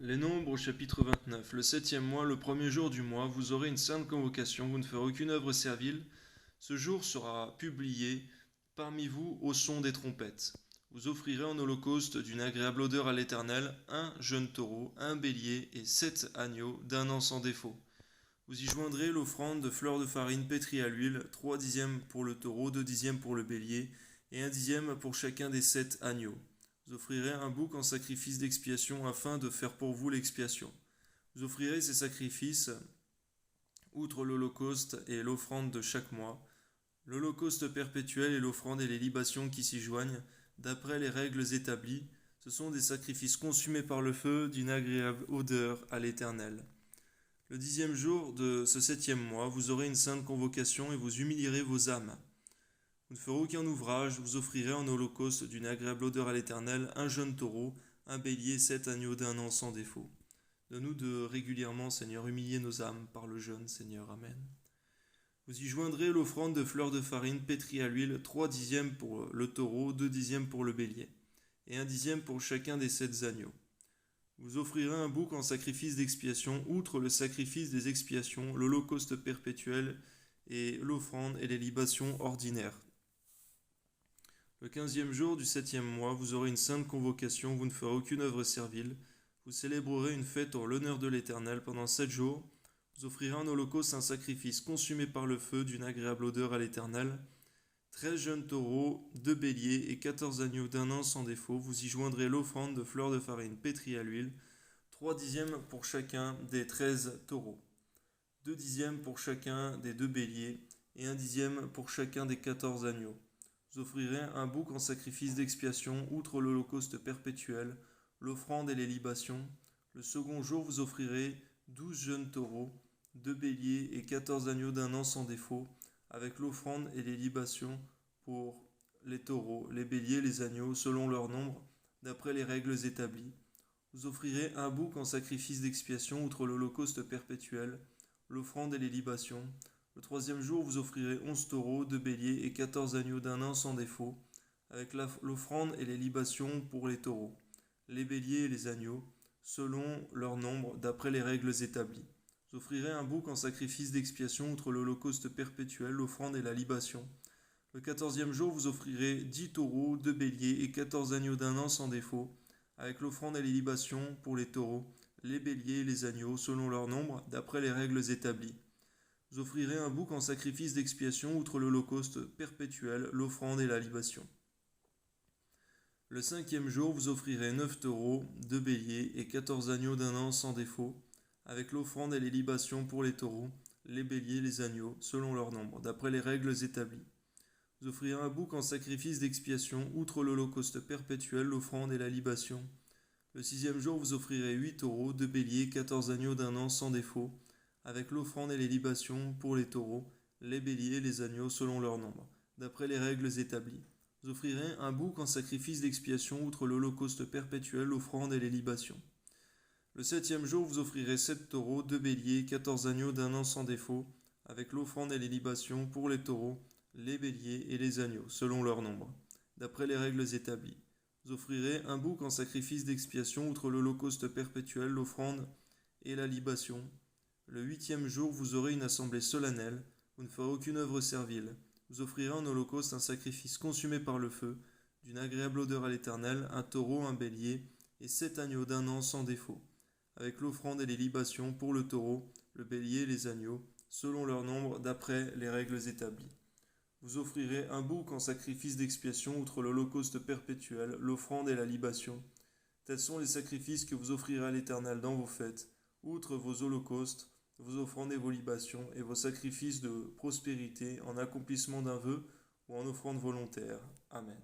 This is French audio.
Les Nombres au chapitre 29. Le septième mois, le premier jour du mois, vous aurez une sainte convocation, vous ne ferez aucune œuvre servile. Ce jour sera publié parmi vous au son des trompettes. Vous offrirez en holocauste d'une agréable odeur à l'Éternel un jeune taureau, un bélier et 7 agneaux d'un an sans défaut. Vous y joindrez l'offrande de fleurs de farine pétrie à l'huile, 3 dixièmes pour le taureau, 2 dixièmes pour le bélier, et 1 dixième pour chacun des 7 agneaux. Vous offrirez un bouc en sacrifice d'expiation afin de faire pour vous l'expiation. Vous offrirez ces sacrifices, outre l'holocauste et l'offrande de chaque mois, l'holocauste perpétuel et l'offrande et les libations qui s'y joignent, d'après les règles établies. Ce sont des sacrifices consumés par le feu d'une agréable odeur à l'Éternel. Le 10e jour de ce 7e mois, vous aurez une sainte convocation et vous humilierez vos âmes. Vous ne ferez aucun ouvrage, vous offrirez en holocauste d'une agréable odeur à l'Éternel un jeune taureau, un bélier, 7 agneaux d'un an sans défaut. Donne-nous de régulièrement, Seigneur, humilier nos âmes par le jeûne, Seigneur. Amen. Vous y joindrez l'offrande de fleurs de farine pétrie à l'huile, 3 dixièmes pour le taureau, 2 dixièmes pour le bélier, et 1 dixième pour chacun des 7 agneaux. Vous offrirez un bouc en sacrifice d'expiation, outre le sacrifice des expiations, l'holocauste perpétuel et l'offrande et les libations ordinaires. Le 15e jour du 7e mois, vous aurez une sainte convocation, vous ne ferez aucune œuvre servile. Vous célébrerez une fête en l'honneur de l'Éternel pendant 7 jours. Vous offrirez en holocauste un sacrifice consumé par le feu d'une agréable odeur à l'Éternel. 13 jeunes taureaux, 2 béliers et 14 agneaux d'un an sans défaut. Vous y joindrez l'offrande de fleurs de farine pétrie à l'huile, 3 dixièmes pour chacun des 13 taureaux, 2 dixièmes pour chacun des 2 béliers et 1 dixième pour chacun des 14 agneaux. Vous offrirez un bouc en sacrifice d'expiation, outre l'holocauste perpétuel, l'offrande et les libations. Le second jour, vous offrirez 12 jeunes taureaux, 2 béliers et 14 agneaux d'un an sans défaut, avec l'offrande et les libations pour les taureaux, les béliers et les agneaux, selon leur nombre, d'après les règles établies. Vous offrirez un bouc en sacrifice d'expiation, outre l'holocauste perpétuel, l'offrande et les libations. Le 3e jour, vous offrirez 11 taureaux, 2 béliers et 14 agneaux d'un an sans défaut, avec l'offrande et les libations pour les taureaux, les béliers et les agneaux, selon leur nombre, d'après les règles établies. Vous offrirez un bouc en sacrifice d'expiation, outre l'holocauste perpétuel, l'offrande et la libation. Le 14e jour, vous offrirez 10 taureaux, 2 béliers et 14 agneaux d'un an sans défaut, avec l'offrande et les libations pour les taureaux, les béliers et les agneaux, selon leur nombre, d'après les règles établies. Vous offrirez un bouc en sacrifice d'expiation, outre l'holocauste perpétuel, l'offrande et la libation. Le 5e jour, vous offrirez 9 taureaux, 2 béliers et 14 agneaux d'un an sans défaut, avec l'offrande et les libations pour les taureaux, les béliers et les agneaux, selon leur nombre, d'après les règles établies. Vous offrirez un bouc en sacrifice d'expiation, outre l'holocauste perpétuel, l'offrande et la libation. Le 6e jour, vous offrirez 8 taureaux, 2 béliers, 14 agneaux d'un an sans défaut, avec l'offrande et les libations pour les taureaux, les béliers et les agneaux selon leur nombre, d'après les règles établies. Vous offrirez un bouc en sacrifice d'expiation, outre l'holocauste perpétuel, l'offrande et les libations. Le 7e jour, vous offrirez 7 taureaux, 2 béliers, 14 agneaux d'un an sans défaut, avec l'offrande et les libations pour les taureaux, les béliers et les agneaux, selon leur nombre, d'après les règles établies. Vous offrirez un bouc en sacrifice d'expiation, outre l'holocauste perpétuel, l'offrande et la libation. Le 8e jour, vous aurez une assemblée solennelle, vous ne ferez aucune œuvre servile. Vous offrirez en holocauste un sacrifice consumé par le feu, d'une agréable odeur à l'Éternel, un taureau, un bélier, et 7 agneaux d'un an sans défaut, avec l'offrande et les libations pour le taureau, le bélier et les agneaux, selon leur nombre, d'après les règles établies. Vous offrirez un bouc en sacrifice d'expiation, outre l'holocauste perpétuel, l'offrande et la libation. Tels sont les sacrifices que vous offrirez à l'Éternel dans vos fêtes, outre vos holocaustes, vos offrandes et vos libations, et vos sacrifices de prospérité en accomplissement d'un vœu ou en offrande volontaire. Amen.